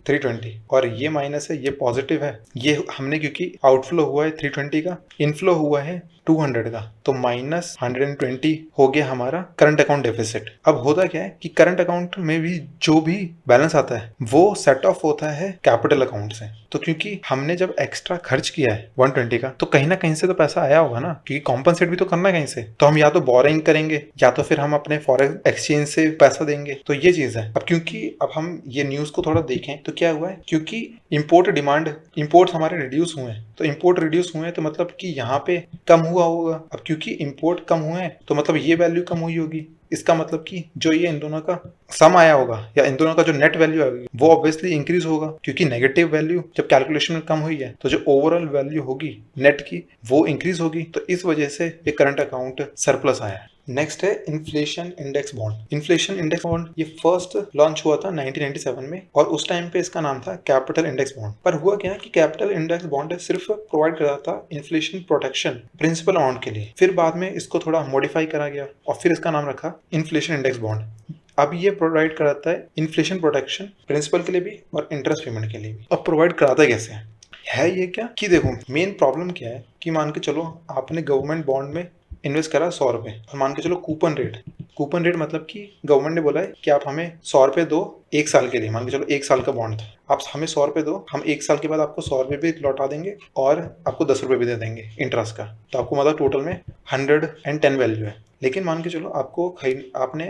320, और ये माइनस है, ये पॉजिटिव है। ये हमने क्योंकि आउटफ्लो हुआ है 320 का, इनफ्लो हुआ है 200 का, तो माइनस 120 हो गया हमारा करंट अकाउंट डेफिसिट। अब होता क्या है कि करंट अकाउंट में भी जो भी बैलेंस आता है वो सेट ऑफ होता है कैपिटल अकाउंट से। तो क्योंकि हमने जब एक्स्ट्रा खर्च किया है 120 का, तो कहीं ना कहीं से तो पैसा आया होगा ना, क्योंकि कॉम्पनसेट भी तो करना है कहीं से। तो हम या तो बोरिंग करेंगे या तो फिर हम अपने फॉरेन एक्सचेंज से पैसा देंगे। तो ये चीज है। अब क्योंकि अब हम ये न्यूज को थोड़ा देखें तो क्या हुआ है, क्योंकि इंपोर्ट्स हमारे रिड्यूस हुए हैं, तो इंपोर्ट रिड्यूस हुए हैं तो मतलब कि यहाँ पे कम हुआ होगा। अब क्योंकि इंपोर्ट कम हुए हैं तो मतलब ये वैल्यू कम हुई होगी। इसका मतलब कि जो ये इन दोनों का सम आया होगा या इन दोनों का जो नेट वैल्यू आएगी वो ऑब्वियसली इंक्रीज होगा, क्योंकि नेगेटिव वैल्यू जब कैलकुलेशन में कम हुई है तो जो ओवरऑल वैल्यू होगी नेट की वो इंक्रीज होगी। तो इस वजह से ये करंट अकाउंट सरप्लस आया है। नेक्स्ट है inflation index bond. Inflation index bond ये फर्स्ट लॉन्च हुआ था 1997 में, और उस टाइम पे इसका नाम था कैपिटल इंडेक्स बॉन्ड। पर हुआ क्या कि कैपिटल इंडेक्स बॉन्ड सिर्फ प्रोवाइड करता था इन्फ्लेशन प्रोटेक्शन प्रिंसिपल अमाउंट के लिए। फिर बाद में इसको थोड़ा मॉडिफाई करा गया और फिर इसका नाम रखा इन्फ्लेशन इंडेक्स बॉन्ड। अब ये प्रोवाइड कराता है इन्फ्लेशन प्रोटेक्शन प्रिंसिपल के लिए भी और इंटरेस्ट पेमेंट के लिए भी। अब प्रोवाइड कराता है कैसे है ये क्या कि देखो मेन प्रॉब्लम क्या है कि मान के चलो आपने गवर्नमेंट बॉन्ड में इन्वेस्ट करा 100 रुपये, और मान के चलो कूपन रेट मतलब कि गवर्नमेंट ने बोला है कि आप हमें 100 रुपये दो 1 साल के लिए, मान के चलो 1 साल का बॉन्ड था, आप हमें 100 रुपये दो, हम 1 साल के बाद आपको 100 रुपये भी लौटा देंगे और आपको 10 रुपये भी दे देंगे इंटरेस्ट का, तो आपको मतलब टोटल में 110 वैल्यू है। लेकिन मान के चलो आपको आपने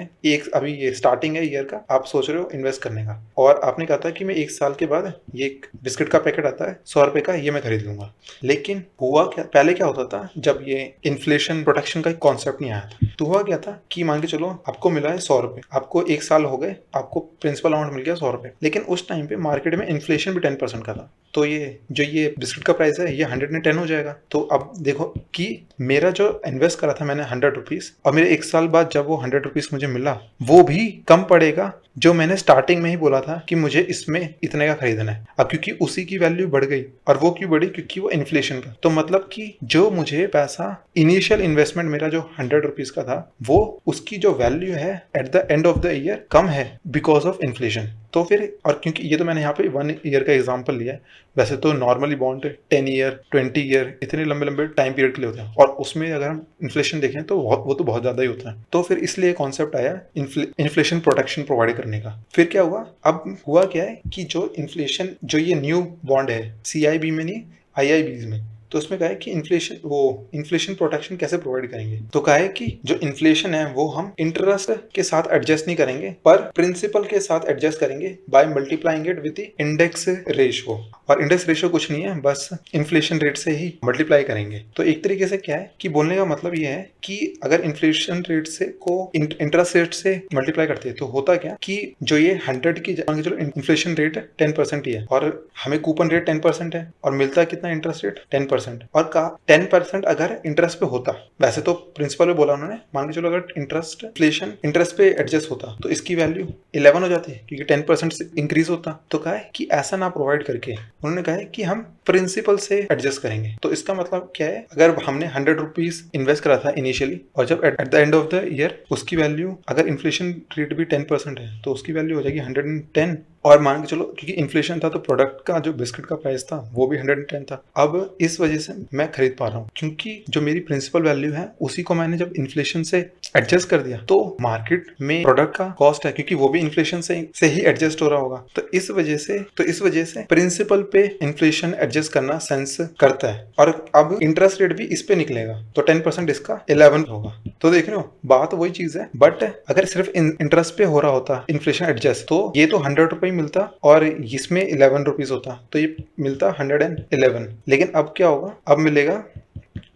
अभी ये स्टार्टिंग है ईयर का, आप सोच रहे हो इन्वेस्ट करने का, और आपने कहा था कि मैं 1 साल के बाद ये एक बिस्किट का पैकेट आता है 100 रुपये का, ये मैं खरीद लूंगा। लेकिन हुआ क्या, पहले क्या होता था जब ये इन्फ्लेशन प्रोटेक्शन का कॉन्सेप्ट नहीं आया था, तो हुआ क्या था कि मान के चलो आपको मिला है 100 रुपये, आपको 1 साल हो गए, आपको प्रिंसिपल अमाउंट मिल गया 100 रुपये, लेकिन उस टाइम पे मार्केट में इन्फ्लेशन भी 10% का था, तो ये जो ये बिस्किट का प्राइस है ये 110 हो जाएगा। तो अब देखो कि मेरा जो इन्वेस्ट करा था मैंने 100 रुपीज, और मेरे 1 साल बाद जब वो 100 रुपीज मुझे मिला, वो भी कम पड़ेगा जो मैंने स्टार्टिंग में ही बोला था कि मुझे इसमें इतने का खरीदना है। अब क्योंकि उसी की वैल्यू बढ़ गई, और वो क्यों बढ़ी, क्योंकि वो इन्फ्लेशन का, तो मतलब कि जो मुझे पैसा इनिशियल इन्वेस्टमेंट मेरा जो 100 रुपीज का था, वो उसकी जो वैल्यू है at the end of the year कम है बिकॉज ऑफ इन्फ्लेशन। तो फिर, और क्योंकि ये तो मैंने यहाँ पे 1 ईयर का एग्जांपल लिया है, वैसे तो नॉर्मली बॉन्ड 10 ईयर 20 ईयर इतने लंबे लंबे टाइम पीरियड के लिए होते हैं, और उसमें अगर हम इन्फ्लेशन देखें तो वो तो बहुत ज्यादा ही होता है। तो फिर इसलिए कॉन्सेप्ट आया इन्फ्लेशन प्रोटेक्शन प्रोवाइड करने का। फिर क्या हुआ, अब हुआ क्या है कि जो इन्फ्लेशन, जो ये न्यू बॉन्ड है CIB में नहीं IIBs में, तो उसमें कहा है कि इन्फ्लेशन प्रोटेक्शन कैसे प्रोवाइड करेंगे, तो कहा है कि जो इन्फ्लेशन है वो हम इंटरेस्ट के साथ एडजस्ट नहीं करेंगे, पर प्रिंसिपल के साथ एडजस्ट करेंगे by multiplying it with the index ratio. और इंडेक्स रेशियो कुछ नहीं है, बस इन्फ्लेशन रेट से ही मल्टीप्लाई करेंगे। तो एक तरीके से क्या है कि बोलने का मतलब ये है कि अगर इन्फ्लेशन रेट से को इंटरेस्ट रेट से मल्टीप्लाई करते हैं, तो होता क्या कि जो ये 100 की चलो इन्फ्लेशन रेट 10% ही है, और हमें कूपन रेट 10% है, और मिलता है कितना इंटरेस्ट रेट 10%। और का 10% अगर इंटरेस्ट पे होता, वैसे तो प्रिंसिपल में बोला उन्होंने, मान के चलो अगर इंटरेस्ट पे एडजस्ट होता तो इसकी वैल्यू 11 हो जाती है, क्योंकि 10% से इंक्रीज होता। तो कहा है कि ऐसा ना प्रोवाइड करके उन्होंने कहा है कि हम प्रिंसिपल से एडजस्ट करेंगे। तो इसका मतलब क्या है, अगर हमने 100 रुपीज इन्वेस्ट करा था इनिशियली, और जब eight the end of the year उसकी वैल्यू, अगर इन्फ्लेशन रेट भी 10% है, तो उसकी वैल्यू हो जाएगी 110। और मान के चलो क्योंकि इन्फ्लेशन था तो प्रोडक्ट का जो बिस्किट का प्राइस था वो भी 110 था। अब इस वजह से मैं खरीद पा रहा हूँ, क्योंकि जो मेरी प्रिंसिपल वैल्यू है उसी को मैंने जब इन्फ्लेशन से एडजस्ट कर दिया, तो मार्केट में प्रोडक्ट का कॉस्ट है, क्योंकि वो भी इन्फ्लेशन से ही एडजस्ट हो रहा होगा। तो इस वजह से प्रिंसिपल पे इन्फ्लेशन एडजस्ट करना सेंस करता है। और अब इंटरेस्ट रेट भी इस पे निकलेगा, तो 10% इसका 11 होगा। तो देख रहे हो, बात वही चीज है, बट अगर सिर्फ इंटरेस्ट पे हो रहा होता इन्फ्लेशन एडजस्ट, तो ये तो 100 रुपए मिलता और इसमें 11 रुपीज होता, तो ये मिलता 111। लेकिन अब क्या होगा, अब मिलेगा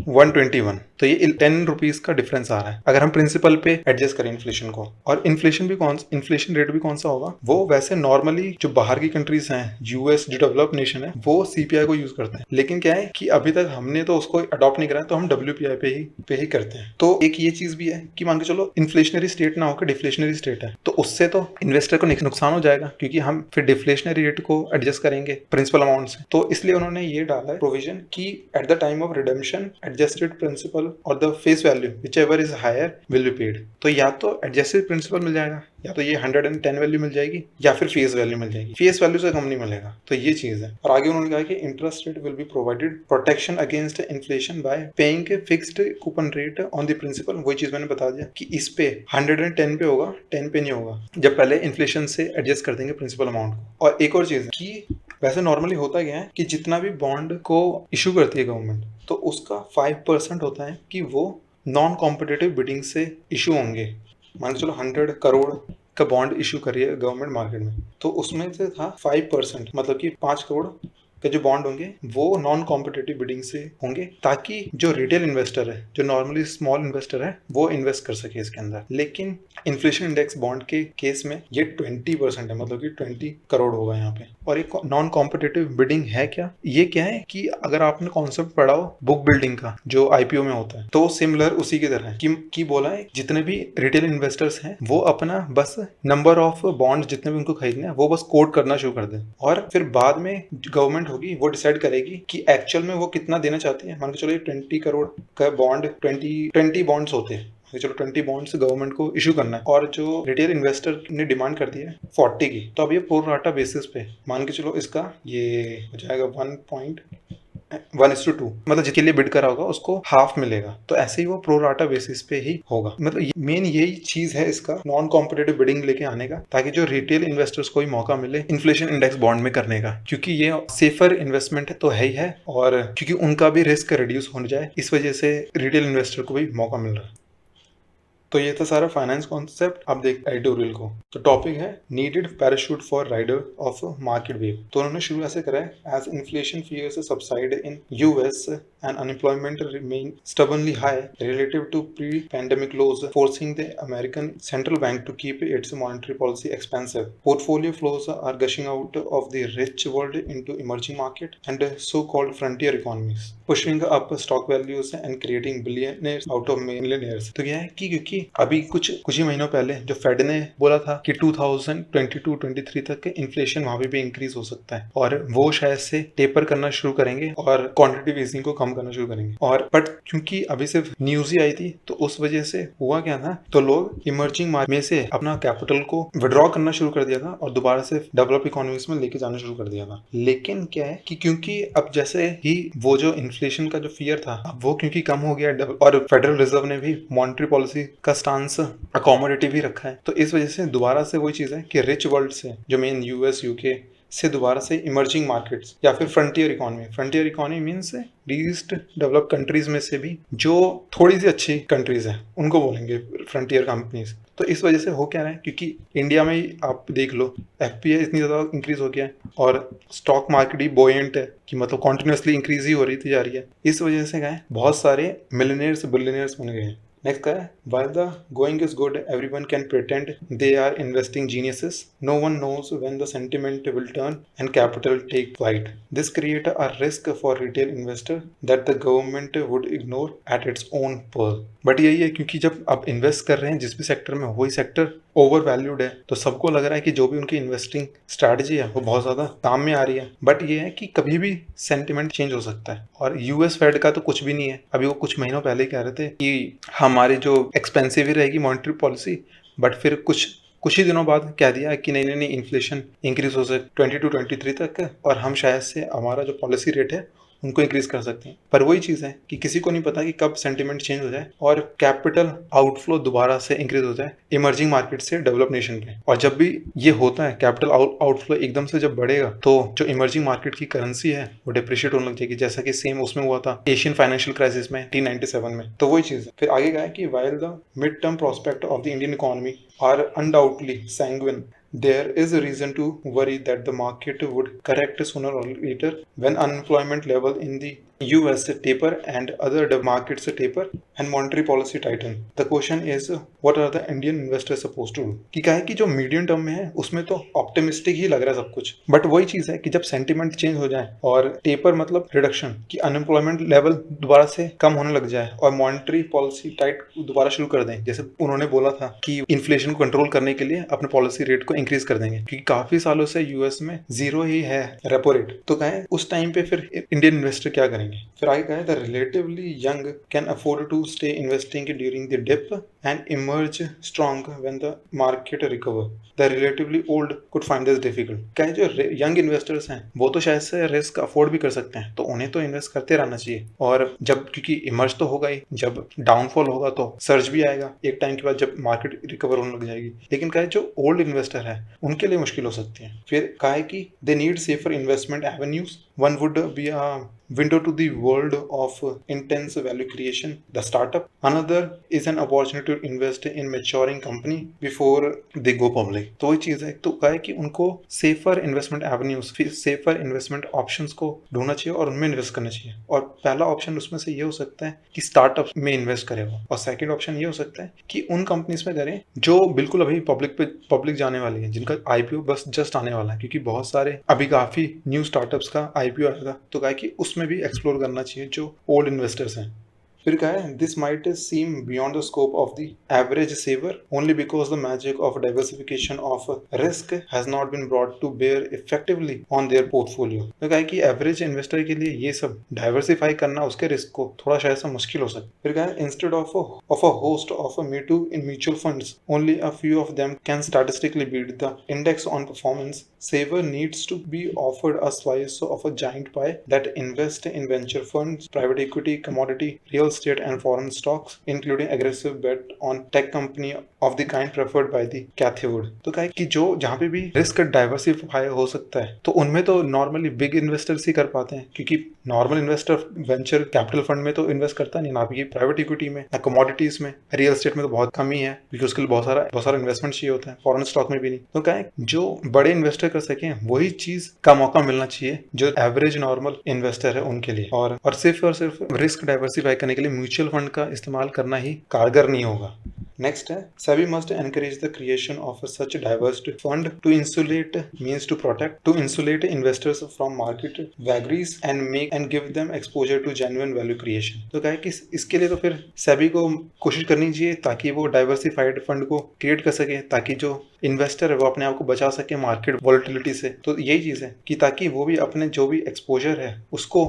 121। तो ये 10 रुपीज का डिफरेंस आ रहा है अगर हम प्रिंसिपल पे एडजस्ट करें इन्फ्लेशन को। और इन्फ्लेशन रेट भी कौन सा होगा, वो वैसे नॉर्मली जो बाहर की कंट्रीज हैं, यूएस जो डेवलप नेशन है, वो CPI को यूज करते हैं। लेकिन क्या है कि अभी तक हमने तो उसको अडॉप्ट नहीं करा, तो हम WPI पे ही करते हैं। तो एक ये चीज भी है कि मान के चलो इन्फ्लेशनरी स्टेट ना होकर डिफ्लेशनरी स्टेट है, तो उससे तो इन्वेस्टर को नुकसान हो जाएगा, क्योंकि हम फिर डिफ्लेशनरी रेट को एडजस्ट करेंगे प्रिंसिपल अमाउंट से। तो इसलिए उन्होंने ये डाला है प्रोविजन कि at the time of redemption adjusted principal और the face value whichever is higher will be paid। तो या तो एडजस्टेड प्रिंसिपल मिल जाएगा, या तो ये 110 वैल्यू मिल जाएगी, या फिर फेस वैल्यू मिल जाएगी। फेस वैल्यू से कम नहीं मिलेगा, तो ये चीज है। और आगे उन्होंने कहा कि interest rate will be provided protection against inflation by paying a fixed coupon rate on the principal. वही चीज मैंने बता दिया कि इस पे 110 पे होगा, 10 पे नहीं होगा, जब पहले इन्फ्लेशन से एडजस्ट कर देंगे प्रिंसिपल अमाउंट को। और एक और चीज है कि वैसे नॉर्मली होता क्या है कि जितना भी बॉन्ड को इशू करती है गवर्नमेंट, तो उसका 5% होता है कि वो नॉन कॉम्पिटिटिव बिडिंग से इशू होंगे। मान के चलो 100 करोड़ का बॉन्ड इशू कर रही है गवर्नमेंट मार्केट में, तो उसमें से था 5%, मतलब कि 5 करोड़ के जो बॉन्ड होंगे वो नॉन कॉम्पिटिटिव बिडिंग से होंगे, ताकि जो रिटेल इन्वेस्टर है, जो नॉर्मली स्मॉल इन्वेस्टर है, वो इन्वेस्ट कर सके इसके अंदर। लेकिन इन्फ्लेशन इंडेक्स बॉन्ड के केस में ये 20% है, मतलब कि 20 करोड़ होगा यहाँ पे। और एक नॉन कॉम्पिटिटिव बिडिंग है क्या, ये क्या है कि अगर आपने कॉन्सेप्ट पढ़ा हो बुक बिल्डिंग का जो IPO में होता है, तो सिमिलर उसी की तरह है कि बोला है जितने भी रिटेल इन्वेस्टर्स हैं वो अपना बस नंबर ऑफ बॉन्ड जितने भी उनको खरीदने हैं वो बस कोट करना शुरू कर दें, और फिर बाद में गवर्नमेंट होगी वो डिसाइड करेगी कि एक्चुअल में वो कितना देना चाहती है। मान के चलो ये 20 करोड़ का बॉन्ड 20 बॉन्ड्स होते हैं, चलो 20 बॉन्ड्स गवर्नमेंट को इशू करना है, और जो रिटेल इन्वेस्टर ने डिमांड कर दी है 40 की, तो अब ये प्रो राटा बेसिस पे मान के चलो इसका ये हो जाएगा 1:2, मतलब जिसके लिए बिड करा होगा उसको हाफ मिलेगा। तो ऐसे ही वो प्रो राटा बेसिस पे ही होगा। मतलब मेन यही चीज है इसका नॉन कॉम्पिटेटिव बिडिंग लेके आने का, ताकि जो रिटेल इन्वेस्टर्स को भी मौका मिले इन्फ्लेशन इंडेक्स बॉन्ड में करने का, क्योंकि ये सेफर इन्वेस्टमेंट तो है ही है, और क्योंकि उनका भी रिस्क रिड्यूस हो जाए, इस वजह से रिटेल इन्वेस्टर को भी मौका मिल रहा है। तो ये था सारा फाइनेंस कॉन्सेप्ट। अब देख एडिटोरियल को। तो टॉपिक है needed parachute for rider of market wave. तो उन्होंने शुरू ऐसे करा है, as inflation fears subside in US and unemployment remain stubbornly high relative to pre pandemic lows, forcing the American central bank to keep its monetary policy expensive. Portfolio flows are gushing out of the rich world into emerging market and so called frontier economies, pushing up stock values and creating billionaires out of millionaires. तो क्या है कि क्योंकि अभी कुछ ही महीनों पहले जो फेड ने बोला था कि 2022-23 तक इन्फ्लेशन वहां पे भी इंक्रीज हो सकता है, और वो शायद से टेपर करना शुरू करेंगे और क्वांटिटेटिव ईजिंग को कम करना शुरू करेंगे। और बट क्योंकि अभी सिर्फ न्यूज ही आई थी, तो उस वजह से हुआ क्या था, तो लोग इमर्जिंग मार्केट में से अपना कैपिटल को विड्रॉ करना शुरू कर दिया था और दोबारा से डेवलप इकोनॉमीज में लेके जाना शुरू कर दिया था। लेकिन क्या है कि क्योंकि अब जैसे ही वो जो इन्फ्लेशन का जो फियर था, अब वो क्योंकि कम हो गया, और फेडरल रिजर्व ने भी मॉनेटरी पॉलिसी का स्टांस अकोमोडेटिव ही रखा है, तो इस वजह से दोबारा से वही चीज है कि रिच वर्ल्ड से, जो मेन यूएस यूके से, दोबारा से इमर्जिंग मार्केट्स या फिर frontier economy means least develop countries में से भी जो थोड़ी सी अच्छी कंट्रीज हैं उनको बोलेंगे फ्रंटियर कंपनीज। तो इस वजह से हो क्या रहा है, क्योंकि इंडिया में ही आप देख लो एफपीआई इतनी ज़्यादा इंक्रीज हो गया है और स्टॉक मार्केट ही बोएंट है कि मतलब कॉन्टिन्यूसली इंक्रीज ही हो रही थी जा रही है। इस वजह से क्या है, बहुत सारे मिलियनियर्स बिलियनियर्स बन गए हैं। नेक्स्ट क्या है, while the going is good, everyone can pretend they are investing geniuses. No one knows when the sentiment will turn and capital take flight. This creates a risk for retail investor that the government would ignore at its own peril. But यही है, क्योंकि जब आप invest कर रहे हैं जिस भी सेक्टर में, वही सेक्टर ओवर वैल्यूड है, तो सबको लग रहा है कि जो भी उनकी इन्वेस्टिंग स्ट्रैटेजी है वो बहुत ज्यादा काम में आ रही है। बट ये है कि कभी भी सेंटिमेंट चेंज हो सकता है, और यूएस फेड का तो कुछ भी नहीं है। अभी वो कुछ महीनों पहले कह रहे थे कि हमारी जो एक्सपेंसिव ही रहेगी मॉनेटरी पॉलिसी, बट फिर कुछ ही दिनों बाद कह दिया कि नहीं, इन्फ्लेशन इंक्रीज हो सकता 22-23 तक, और हम शायद से हमारा जो पॉलिसी रेट है उनको इंक्रीज कर सकते हैं। पर वही चीज है कि किसी को नहीं पता कि कब सेंटिमेंट चेंज हो जाए और कैपिटल आउटफ्लो दोबारा से इंक्रीज हो जाए इमर्जिंग मार्केट से डेवलप नेशन पे। और जब भी ये होता है, कैपिटल आउटफ्लो एकदम से जब बढ़ेगा, तो जो इमर्जिंग मार्केट की करेंसी है वो डिप्रिशिएट होने लग जाएगी, जैसा कि सेम उसमें हुआ था एशियन फाइनेंशियल क्राइसिस में 1997 में। तो वही चीज है। फिर आगे क्या है कि while the mid term prospect of the Indian economy are undoubtedly sanguine, there is a reason to worry that the market would correct sooner or later when unemployment level in the US taper and other markets taper and monetary policy tighten. The question is, what are the Indian investors supposed to do? कि क्या है कि जो medium term में है उसमें तो optimistic ही लग रहा है सब कुछ, बट वही चीज है कि जब सेंटिमेंट चेंज हो जाए और टेपर मतलब रिडक्शन, कि अनएम्प्लॉयमेंट लेवल दोबारा से कम होने लग जाए और मॉनेटरी पॉलिसी टाइट दोबारा शुरू कर दें, जैसे उन्होंने बोला था कि इन्फ्लेशन को कंट्रोल करने के लिए अपने पॉलिसी रेट को इंक्रीज कर देंगे, क्योंकि काफी सालों से यूएस में 0 ही है रेपो रेट। तो क्या है उस टाइम पे फिर इंडियन इन्वेस्टर क्या करेंगे? फिर आगे कहा है, the relatively young can afford to stay investing during the dip and emerge strong when the market recover. The relatively old could find this difficult. क्या है, जो यंग इन्वेस्टर्स हैं वो तो शायद से रिस्क अफोर्ड भी कर सकते हैं, तो उन्हें तो इन्वेस्ट करते रहना चाहिए। और जब क्योंकि इमर्ज तो होगा ही, जब डाउनफॉल होगा तो सर्ज भी आएगा एक टाइम के बाद, जब मार्केट रिकवर होने लग जाएगी। लेकिन क्या है, जो ओल्ड इन्वेस्टर है उनके लिए मुश्किल हो सकती है। फिर कहा है कि they need safer investment avenues. One would be a window to the world of intense value creation, the startup. Another is an opportunity to invest in maturing company before they go public. तो वही चीज़ है, तो कहा है कि उनको safer investment avenues, safer investment options को ढूंढना चाहिए और उनमें इन्वेस्ट करना चाहिए। और पहला ऑप्शन उसमें से ये हो सकता है कि स्टार्टअप में इन्वेस्ट करें वो, और सेकंड ऑप्शन ये हो सकता है कि उन कंपनीज में करें जो बिल्कुल अभी पब्लिक जाने वाली है, जिनका आईपीओ बस जस्ट आने वाला है, क्योंकि बहुत सारे अभी काफी न्यू स्टार्टअप्स का आईपीओ आया था। तो कहा कि उसमें भी एक्सप्लोर करना चाहिए जो ओल्ड इन्वेस्टर्स हैं। फिर कहा है this might seem beyond the scope of the average saver only because the magic of diversification of risk has not been brought to bear effectively on their portfolio. तो कहा है कि एवरेज इन्वेस्टर के लिए ये सब डाइवर्सिफाई करना उसके रिस्क को थोड़ा शायद से मुश्किल हो सकता है। फिर कहा है instead of a host of me too in mutual funds, only a few of them can statistically beat the index on performance. Saver needs to be offered a slice of a giant pie that invest in venture funds, private equity, commodity, real estate and foreign stocks, including aggressive bet on tech company of the kind preferred by the Cathie Wood। तो कहा कि जो जहाँ पे भी risk diversify हो सकता है तो उनमें तो नॉर्मली बिग इन्वेस्टर्स ही कर पाते हैं, क्योंकि normal investor venture capital fund में तो इन्वेस्ट करता नहीं, ना भी प्राइवेट इक्विटी में, ना कमोडिटीज में, रियल एस्टेट में तो बहुत कम ही है क्योंकि उसके लिए बहुत सारा इन्वेस्टमेंट चाहिए होता है, फॉरेन स्टॉक में भी नहीं। तो क्या है जो बड़े इन्वेस्टर कर सकें वही चीज का मौका मिलना चाहिए जो एवरेज नॉर्मल इन्वेस्टर है उनके लिए, और सिर्फ रिस्क डाइवर्सिफाई करने के लिए म्यूचुअल फंड का इस्तेमाल करना ही कारगर नहीं होगा। नेक्स्ट है SEBI must encourage the creation of such diverse fund to insulate investors from market vagaries and give them exposure to genuine value creation। तो क्या है कि इसके लिए तो फिर SEBI को कोशिश करनी चाहिए ताकि वो डाइवर्सिफाइड फंड को क्रिएट कर सके, ताकि जो इन्वेस्टर है वो अपने आप को बचा सके मार्केट वॉलेटिलिटी से। तो यही चीज है कि ताकि वो भी अपने जो भी एक्सपोजर है उसको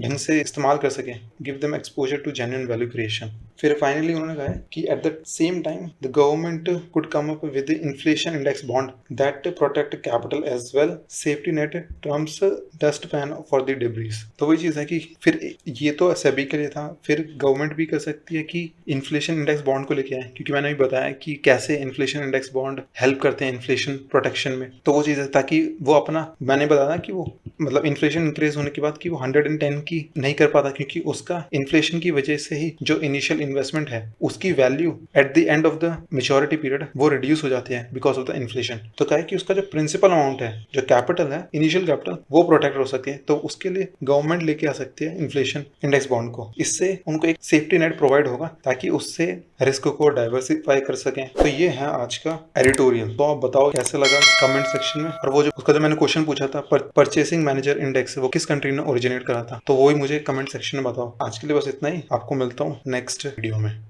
ढंग से इस्तेमाल कर सके, give them exposure to genuine value creation. फिर फाइनली उन्होंने कहा है कि at the same time the government could come up with inflation index bond that protect capital as well, safety net terms dust pan for the debris. तो वही चीज है कि फिर ये तो SEBI के लिए था, फिर गवर्नमेंट भी कर सकती है कि इन्फ्लेशन इंडेक्स बॉन्ड को लेके आए, क्योंकि मैंने भी बताया कि कैसे इन्फ्लेशन इंडेक्स बॉन्ड हेल्प करते हैं इन्फ्लेशन प्रोटेक्शन में। तो वो चीज है ताकि वो अपना, मैंने बताया कि वो मतलब इन्फ्लेशन इंक्रीज होने के बाद कि वो 110 की नहीं कर पाता, क्योंकि उसका इन्फ्लेशन की वजह से ही जो इनिशियल इन्वेस्टमेंट है उसकी value eight the end of the maturity period वो रिड्यूस हो जाती है बिकॉज ऑफ द इन्फ्लेशन। तो क्या है कि उसका जो प्रिंसिपल अमाउंट है, जो कैपिटल है, इनिशियल कैपिटल, वो प्रोटेक्ट हो सके। तो उसके लिए गवर्नमेंट लेके आ सकती है इन्फ्लेशन इंडेक्स बॉन्ड को। इससे उनको एक सेफ्टी नेट प्रोवाइड होगा ताकि उससे रिस्क को डाइवर्सिफाई कर सकें। तो ये है आज का एडिटोरियल। तो आप बताओ कैसे लगा कमेंट सेक्शन में। और वो जो उसका जो मैंने क्वेश्चन पूछा था परचेसिंग मैनेजर इंडेक्स वो किस कंट्री ने ओरिजिनेट करा था, तो वो ही मुझे कमेंट सेक्शन में बताओ। आज के लिए बस इतना ही, आपको मिलता हूँ नेक्स्ट वीडियो में।